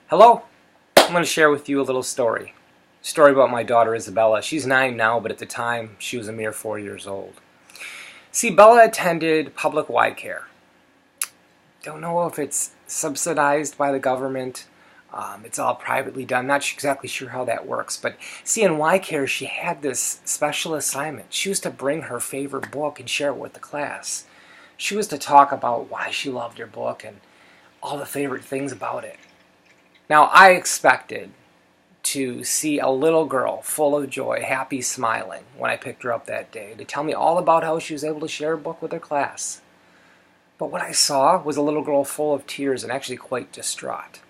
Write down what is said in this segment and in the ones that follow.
Hello, I'm going to share with you a little story. Story about my daughter Isabella. She's 9 now, but at the time she was a mere 4 years old. See, Bella attended public Y care. Don't know if it's subsidized by the government. It's all privately done. Not exactly sure how that works. But see, in Y care she had this special assignment. She was to bring her favorite book and share it with the class. She was to talk about why she loved her book and all the favorite things about it. Now, I expected to see a little girl full of joy, happy, smiling when I picked her up that day to tell me all about how she was able to share a book with her class. But what I saw was a little girl full of tears and actually quite distraught.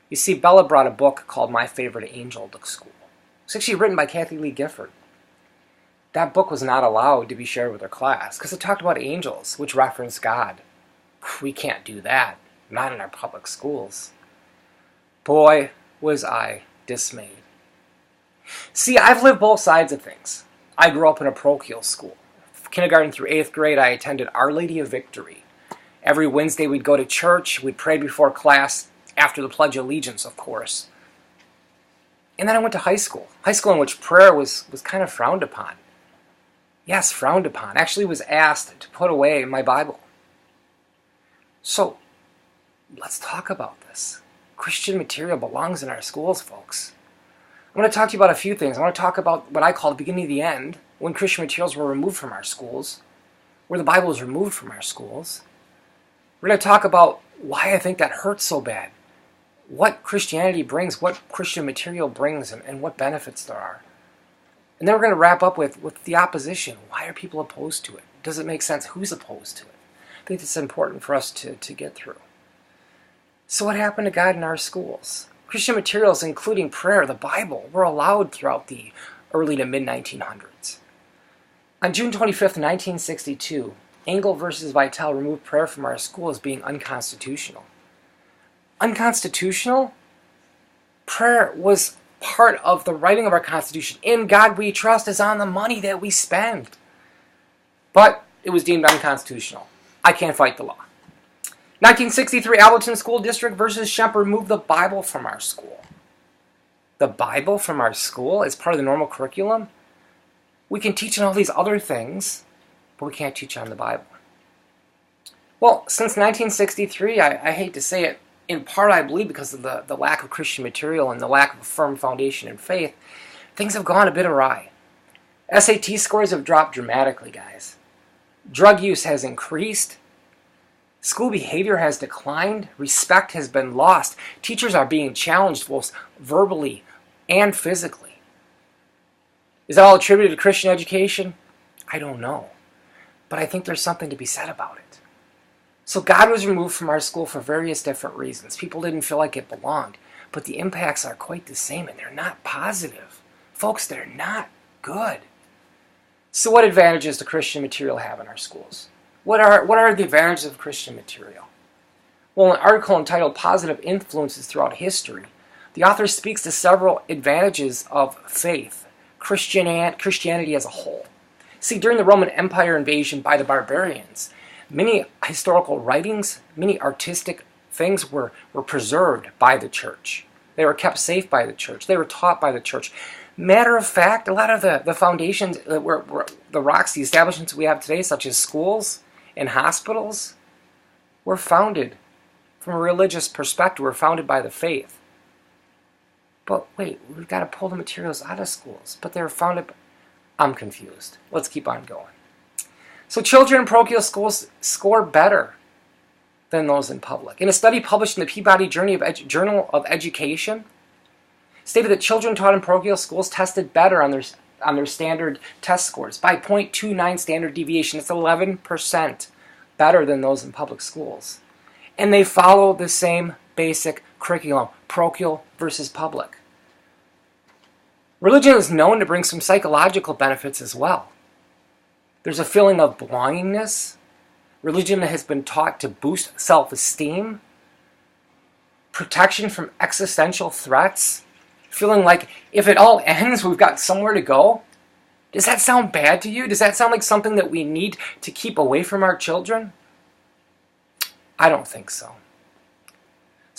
You see, Bella brought a book called My Favorite Angel to school. It's actually written by Kathy Lee Gifford. That book was not allowed to be shared with her class because it talked about angels, which referenced God. We can't do that, not in our public schools. Boy, was I dismayed. See, I've lived both sides of things. I grew up in a parochial school. Kindergarten through 8th grade, I attended Our Lady of Victory. Every Wednesday, we'd go to church. We'd pray before class, after the Pledge of Allegiance, of course. And then I went to high school in which prayer was kind of frowned upon. Yes, frowned upon. Actually was asked to put away my Bible. So, let's talk about this. Christian material belongs in our schools, folks. I'm going to talk to you about a few things. I want to talk about what I call the beginning of the end, when Christian materials were removed from our schools, where the Bible was removed from our schools. We're going to talk about why I think that hurts so bad, what Christianity brings, what Christian material brings, and what benefits there are. And then we're going to wrap up with the opposition. Why are people opposed to it? Does it make sense? Who's opposed to it? I think it's important for us to get through. So what happened to God in our schools? Christian materials, including prayer, the Bible, were allowed throughout the early to mid-1900s. On June 25th, 1962, Engel versus Vitale removed prayer from our school as being unconstitutional. Unconstitutional? Prayer was part of the writing of our Constitution. In God we trust is on the money that we spend. But it was deemed unconstitutional. I can't fight the law. 1963, Alberton School District versus Shemp removed the Bible from our school. The Bible from our school as part of the normal curriculum? We can teach on all these other things, but we can't teach on the Bible. Well, since 1963, I hate to say it, in part I believe because of the lack of Christian material and the lack of a firm foundation in faith, things have gone a bit awry. SAT scores have dropped dramatically, guys. Drug use has increased. School behavior has declined. Respect has been lost. Teachers are being challenged both verbally and physically. Is that all attributed to Christian education? I don't know. But I think there's something to be said about it. So God was removed from our school for various different reasons. People didn't feel like it belonged. But the impacts are quite the same, and they're not positive. Folks, they're not good. So what advantages does Christian material have in our schools? What are the advantages of Christian material? Well, in an article entitled Positive Influences Throughout History, the author speaks to several advantages of faith, Christianity as a whole. See, during the Roman Empire invasion by the barbarians, many historical writings, many artistic things were preserved by the church. They were kept safe by the church. They were taught by the church. Matter of fact, a lot of the foundations, the rocks, the establishments we have today, such as schools and hospitals, were founded from a religious perspective, were founded by the faith. But wait, we've got to pull the materials out of schools. But they were founded... I'm confused. Let's keep on going. So children in parochial schools score better than those in public. In a study published in the Peabody Journal of Education, stated that children taught in parochial schools tested better on their standard test scores by 0.29 standard deviation. It's 11% better than those in public schools. And they follow the same basic curriculum, parochial versus public. Religion is known to bring some psychological benefits as well. There's a feeling of belongingness. Religion has been taught to boost self-esteem, protection from existential threats, feeling like if it all ends, we've got somewhere to go. Does that sound bad to you? Does that sound like something that we need to keep away from our children? I don't think so.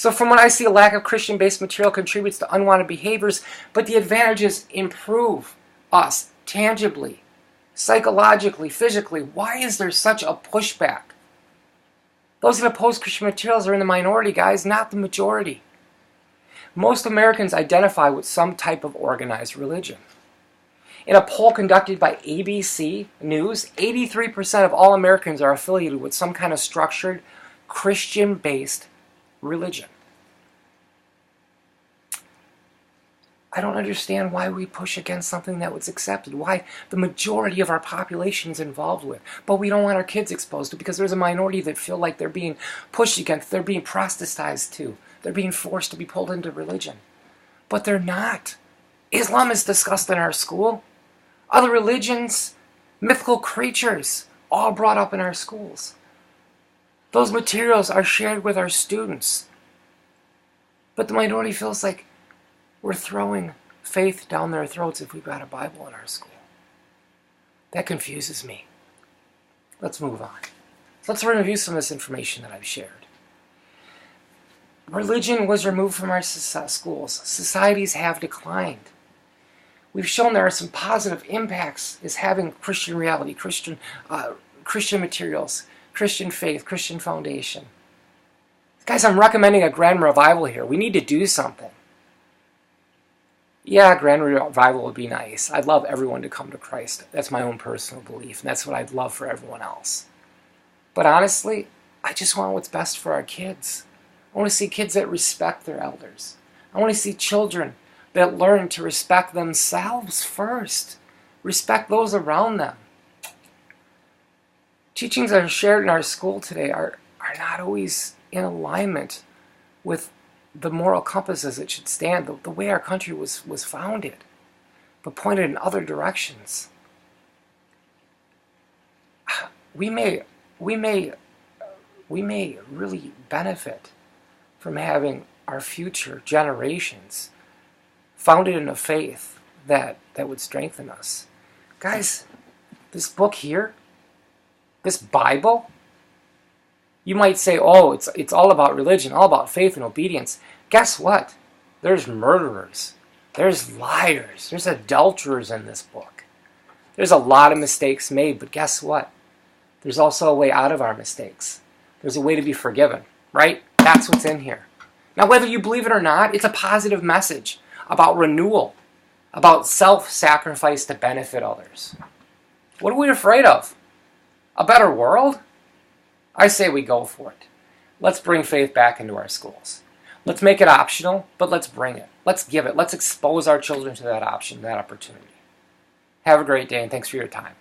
So from what I see, a lack of Christian-based material contributes to unwanted behaviors, but the advantages improve us tangibly, psychologically, physically. Why is there such a pushback? Those that oppose Christian materials are in the minority, guys, not the majority. Most Americans identify with some type of organized religion. In a poll conducted by ABC News, 83% of all Americans are affiliated with some kind of structured, Christian-based religion. I don't understand why we push against something that was accepted, why the majority of our population is involved with, but we don't want our kids exposed to, because there's a minority that feel like they're being pushed against, they're being proselytized to, they're being forced to be pulled into religion. But they're not. Islam is discussed in our school. Other religions, mythical creatures, all brought up in our schools. Those materials are shared with our students. But the minority feels like we're throwing faith down their throats if we've got a Bible in our school. That confuses me. Let's move on. Let's review some of this information that I've shared. Religion was removed from our schools. Societies have declined. We've shown there are some positive impacts is having Christian reality, Christian materials, Christian faith, Christian foundation. Guys, I'm recommending a grand revival here. We need to do something. Yeah, grand revival would be nice. I'd love everyone to come to Christ. That's my own personal belief, and that's what I'd love for everyone else. But honestly, I just want what's best for our kids. I want to see kids that respect their elders. I want to see children that learn to respect themselves first. Respect those around them. Teachings that are shared in our school today are not always in alignment with the moral compasses it should stand, the way our country was founded, but pointed in other directions. We may really benefit from having our future generations founded in a faith that would strengthen us. Guys, this book here, this Bible, you might say, oh, it's all about religion, all about faith and obedience. Guess what? There's murderers. There's liars. There's adulterers in this book. There's a lot of mistakes made, but guess what? There's also a way out of our mistakes. There's a way to be forgiven, right? That's what's in here. Now, whether you believe it or not, it's a positive message about renewal, about self-sacrifice to benefit others. What are we afraid of? A better world? I say we go for it. Let's bring faith back into our schools. Let's make it optional, but let's bring it. Let's give it. Let's expose our children to that option, that opportunity. Have a great day, and thanks for your time.